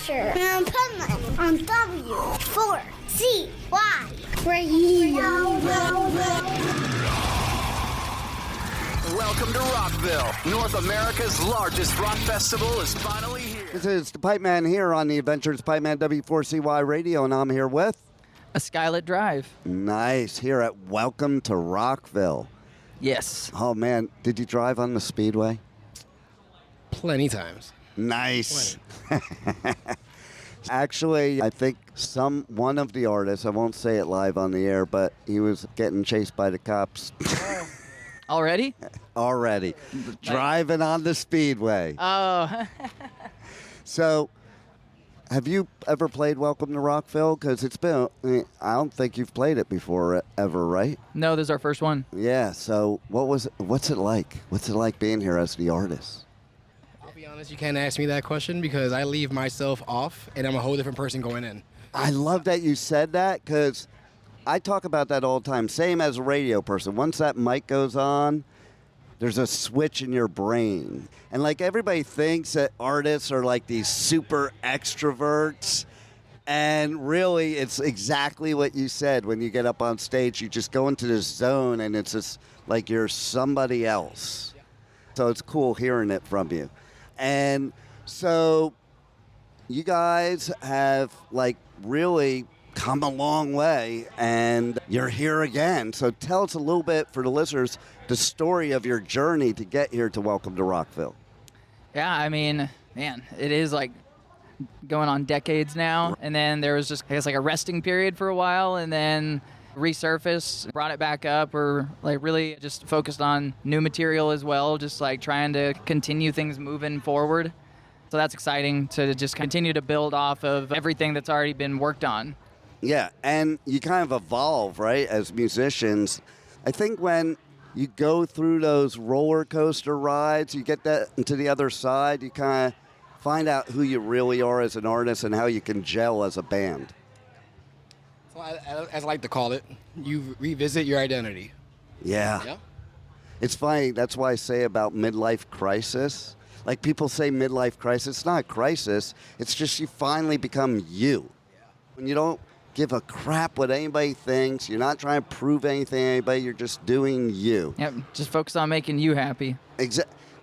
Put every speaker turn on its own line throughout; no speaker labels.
Adventure in Pipeman on W4CY Radio.
Welcome to Rockville. North America's largest rock festival is finally here.
This is the Pipeman here on the Adventures of Pipeman W4CY Radio, and I'm here with...
a Skylit drive.
Nice. Here at Welcome to Rockville.
Yes.
Oh, man. Did you drive on the Speedway?
Plenty times.
Nice. Actually, I think one of the artists, I won't say it live on the air, but he was getting chased by the cops.
Already?
Already. Driving on the Speedway.
Oh.
So, have you ever played Welcome to Rockville? Because it's been, I don't think you've played it before ever, right?
No, this is our first one.
Yeah, so what's it like? What's it like being here as the artist?
I'll be honest, you can't ask me that question because I leave myself off and I'm a whole different person going in.
I love that you said that because I talk about that all the time. Same as a radio person. Once that mic goes on, there's a switch in your brain. And like everybody thinks that artists are like these super extroverts. And really, it's exactly what you said. When you get up on stage, you just go into this zone and it's just like you're somebody else. So it's cool hearing it from you. And so you guys have like really come a long way and you're here again. So tell us a little bit for the listeners, the story of your journey to get here to Welcome to Rockville.
Yeah, I mean, man, it is like going on decades now. And then there was just, I guess, like a resting period for a while and then resurfaced, brought it back up. We're like really just focused on new material as well, just like trying to continue things moving forward. So that's exciting to just continue to build off of everything that's already been worked on.
Yeah, and you kind of evolve, right, as musicians. I think when you go through those roller coaster rides, you get that into the other side, you kind of find out who you really are as an artist and how you can gel as a band.
So as I like to call it, you revisit your identity.
Yeah.
Yeah.
It's funny, that's why I say about midlife crisis. Like people say midlife crisis, it's not a crisis, it's just you finally become you.
Yeah.
When you don't give a crap what anybody thinks. You're not trying to prove anything to anybody. You're just doing you.
Yep, just focus on making you happy.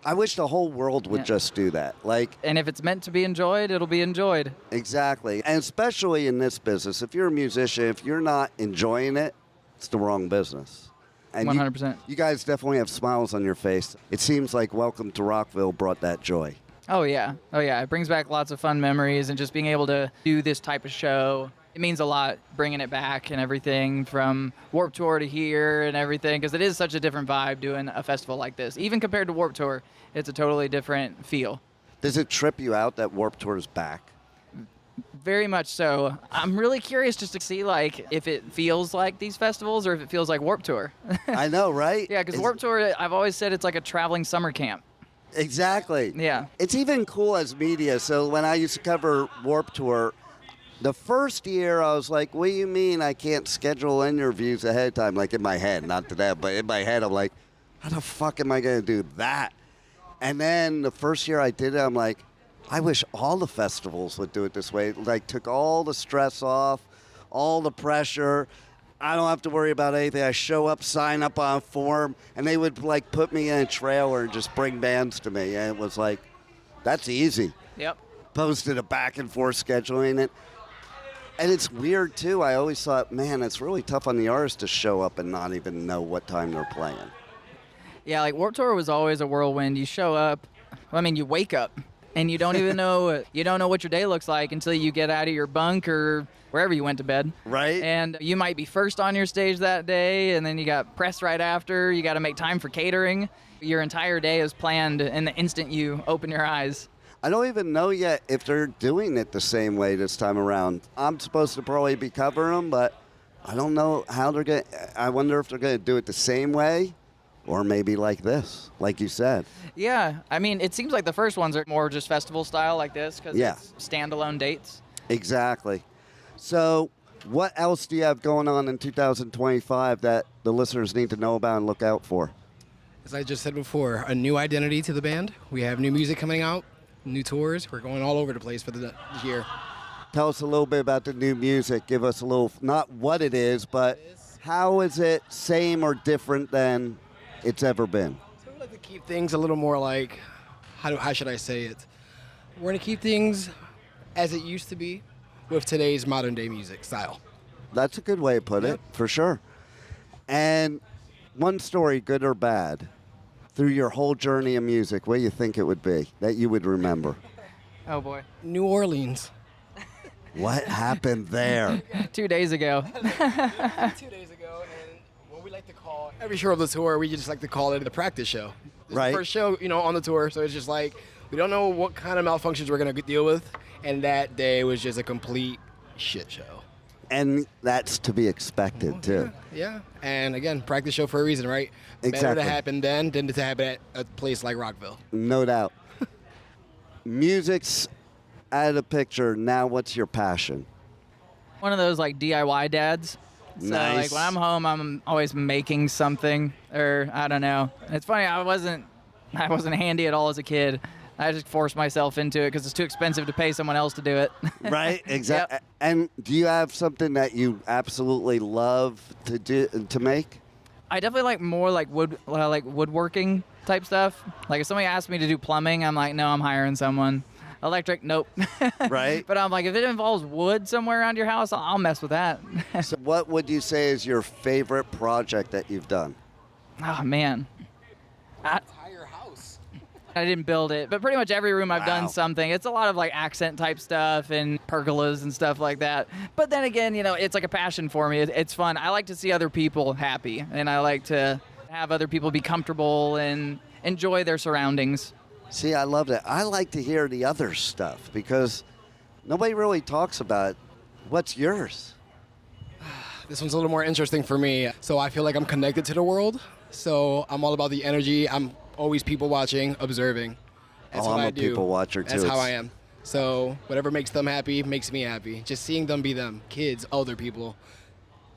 I wish the whole world would just do that.
And if it's meant to be enjoyed, it'll be enjoyed.
Exactly. And especially in this business, if you're a musician, if you're not enjoying it, it's the wrong business. And
100%.
You guys definitely have smiles on your face. It seems like Welcome to Rockville brought that joy.
Oh, yeah. It brings back lots of fun memories, and just being able to do this type of show, it means a lot bringing it back and everything from Warped Tour to here and everything, because it is such a different vibe doing a festival like this. Even compared to Warped Tour, it's a totally different feel.
Does it trip you out that Warped Tour is back?
Very much so. I'm really curious just to see like if it feels like these festivals or if it feels like Warped Tour.
I know, right?
Yeah, because Warped Tour, I've always said it's like a traveling summer camp.
Exactly.
Yeah.
It's even cool as media. So when I used to cover Warped Tour, the first year I was like, what do you mean I can't schedule interviews ahead of time? Like in my head, not to that, but in my head I'm like, how the fuck am I going to do that? And then the first year I did it, I'm like, I wish all the festivals would do it this way. Like took all the stress off, all the pressure. I don't have to worry about anything. I show up, sign up on a form, and they would like put me in a trailer and just bring bands to me. And it was like, that's easy.
Yep.
Posted a back and forth scheduling it. And it's weird too. I always thought, man, it's really tough on the artist to show up and not even know what time they're playing.
Yeah, like Warped Tour was always a whirlwind. You show up, you wake up, and you don't even know what your day looks like until you get out of your bunk or wherever you went to bed.
Right.
And you might be first on your stage that day, and then you got press right after. You got to make time for catering. Your entire day is planned in the instant you open your eyes.
I don't even know yet if they're doing it the same way this time around. I'm supposed to probably be covering them, but I don't know how they're going to... I wonder if they're going to do it the same way or maybe like this, like you said.
Yeah, it seems like the first ones are more just festival style like this because it's standalone dates.
Exactly. So what else do you have going on in 2025 that the listeners need to know about and look out for?
As I just said before, a new identity to the band. We have new music coming out. new tours. We're going all over the place for the year.
Tell us a little bit about the new music. Give us a little, not what it is, but how is it same or different than it's ever been?
So we like to keep things a little more like, how should I say it? We're going to keep things as it used to be with today's modern day music style.
That's a good way to put it, for sure. And one story, good or bad, through your whole journey of music, what do you think it would be that you would remember?
Oh boy.
New Orleans.
What happened there?
2 days ago.
2 days ago, and what we like to call every show of the tour, we just like to call it the practice show. It's
Right.
the first show, on the tour, so it's just like we don't know what kind of malfunctions we're gonna deal with, and that day was just a complete shit show.
And that's to be expected, too.
Yeah, and again, practice show for a reason, right? Better
Exactly.
to happen then than to happen at a place like Rockville.
No doubt. Music's out of the picture. Now what's your passion?
One of those like DIY dads. So
Nice.
like when I'm home, I'm always making something, or I don't know. It's funny, I wasn't handy at all as a kid. I just forced myself into it because it's too expensive to pay someone else to do it.
Right? Exactly.
Yep.
And do you have something that you absolutely love to make?
I definitely like more like woodworking type stuff. Like if somebody asked me to do plumbing, I'm like, no, I'm hiring someone. Electric, nope.
Right.
But I'm like, if it involves wood somewhere around your house, I'll mess with that.
So what would you say is your favorite project that you've done?
Oh man,
Entire house.
I didn't build it, but pretty much every room I've
Wow.
done something. It's a lot of like accent type stuff and pergolas and stuff like that. But then again, it's like a passion for me. It's fun. I like to see other people happy, and I like to have other people be comfortable and enjoy their surroundings.
See, I love that. I like to hear the other stuff because nobody really talks about it. What's yours?
This one's a little more interesting for me. So I feel like I'm connected to the world. So I'm all about the energy. I'm always people watching, observing. That's what
I'm
I
a
do.
people watcher, too.
That's how
It's-
I am. So whatever makes them happy makes me happy. Just seeing them be them, kids, older people.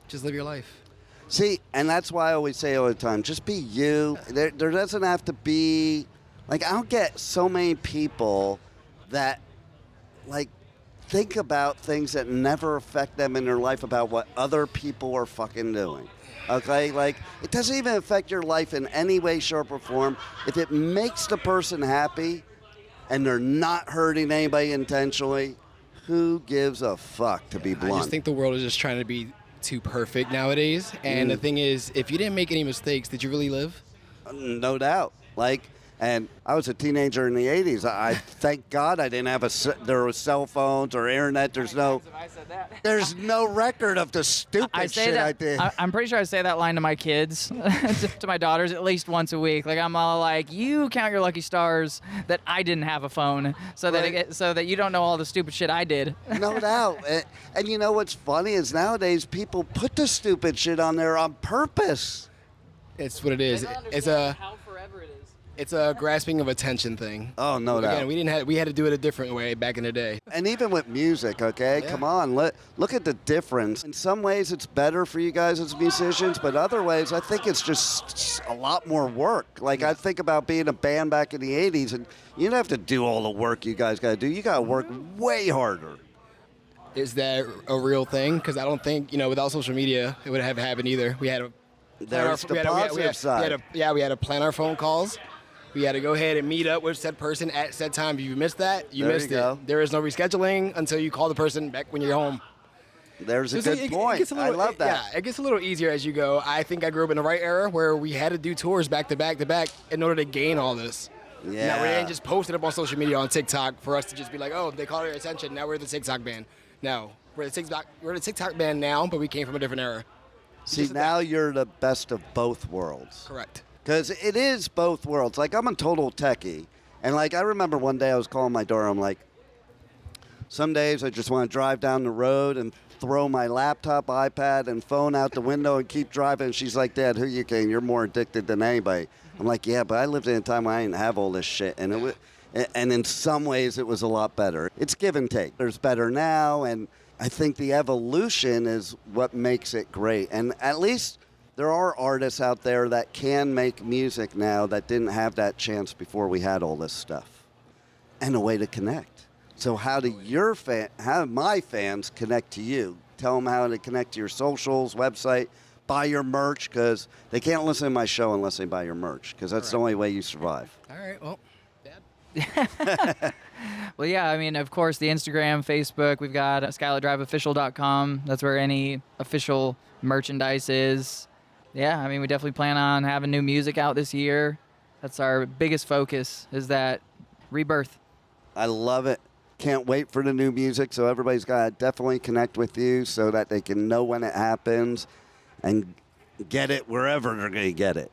Just live your life.
See, and that's why I always say all the time, just be you. There doesn't have to be, like, I don't get so many people that, like, think about things that never affect them in their life about what other people are fucking doing. Okay? Like, it doesn't even affect your life in any way, shape, or form. If it makes the person happy and they're not hurting anybody intentionally, who gives a fuck, to be blunt?
I just think the world is just trying to be too perfect nowadays. And the thing is, if you didn't make any mistakes, did you really live?
No doubt. And I was a teenager in the 80s. I thank God I didn't have there was cell phones or internet. There's no record of the stupid shit I did.
I'm pretty sure I say that line to my kids, to my daughters, at least once a week. Like I'm all like, you count your lucky stars that I didn't have a phone, so that you don't know all the stupid shit I did.
No doubt. And you know what's funny is nowadays people put the stupid shit on there on purpose.
It's what it is.
How forever it is.
It's a grasping of attention thing.
Oh, no doubt.
Again, we had to do it a different way back in the day.
And even with music, okay?
Yeah.
Come on, look at the difference. In some ways, it's better for you guys as musicians, but other ways, I think it's just a lot more work. Like, I think about being a band back in the 80s, and you don't have to do all the work you guys got to do. You got to work way harder.
Is that a real thing? Because I don't think, without social media, it would have happened either. We had to
There's the positive side.
we had to plan our phone calls. We had to go ahead and meet up with said person at said time. If you missed that, you
There
missed
you
it.
go.
There is no rescheduling until you call the person back when you're home.
There's a
So
good point. I love that.
Yeah, it gets a little easier as you go. I think I grew up in the right era where we had to do tours back to back to back in order to gain all this.
Yeah.
Now we didn't just post it up on social media on TikTok for us to just be like, oh, they caught our attention. Now we're the TikTok band. No, we're the TikTok band now, but we came from a different era.
See,
Just
now
that.
you're the best of both worlds.
Correct.
Because it is both worlds. Like, I'm a total techie. And, like, I remember one day I was calling my daughter. I'm like, some days I just want to drive down the road and throw my laptop, iPad, and phone out the window and keep driving. And she's like, Dad, who you kidding? You're more addicted than anybody. I'm like, yeah, but I lived in a time when I didn't have all this shit. And in some ways it was a lot better. It's give and take. There's better now. And I think the evolution is what makes it great. And at least there are artists out there that can make music now that didn't have that chance before we had all this stuff. and a way to connect. So how do how my fans connect to you? Tell them how to connect to your socials, website, buy your merch, because they can't listen to my show unless they buy your merch, because that's the only way you survive.
All right, well,
Well, yeah, I mean, of course, the Instagram, Facebook, we've got SkylitDriveOfficial.com. That's where any official merchandise is. Yeah, I mean, we definitely plan on having new music out this year. That's our biggest focus, is that rebirth.
I love it. Can't wait for the new music, so everybody's got to definitely connect with you so that they can know when it happens and get it wherever they're going to get it.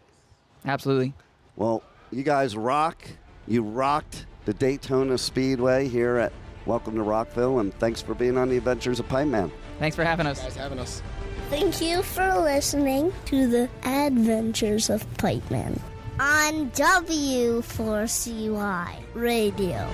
Absolutely.
Well, you guys rock. You rocked the Daytona Speedway here at Welcome to Rockville, and thanks for being on the Adventures of Pipeman.
Thanks for having us.
guys having us.
Thank you for listening to the Adventures of Pipeman on W4CY Radio.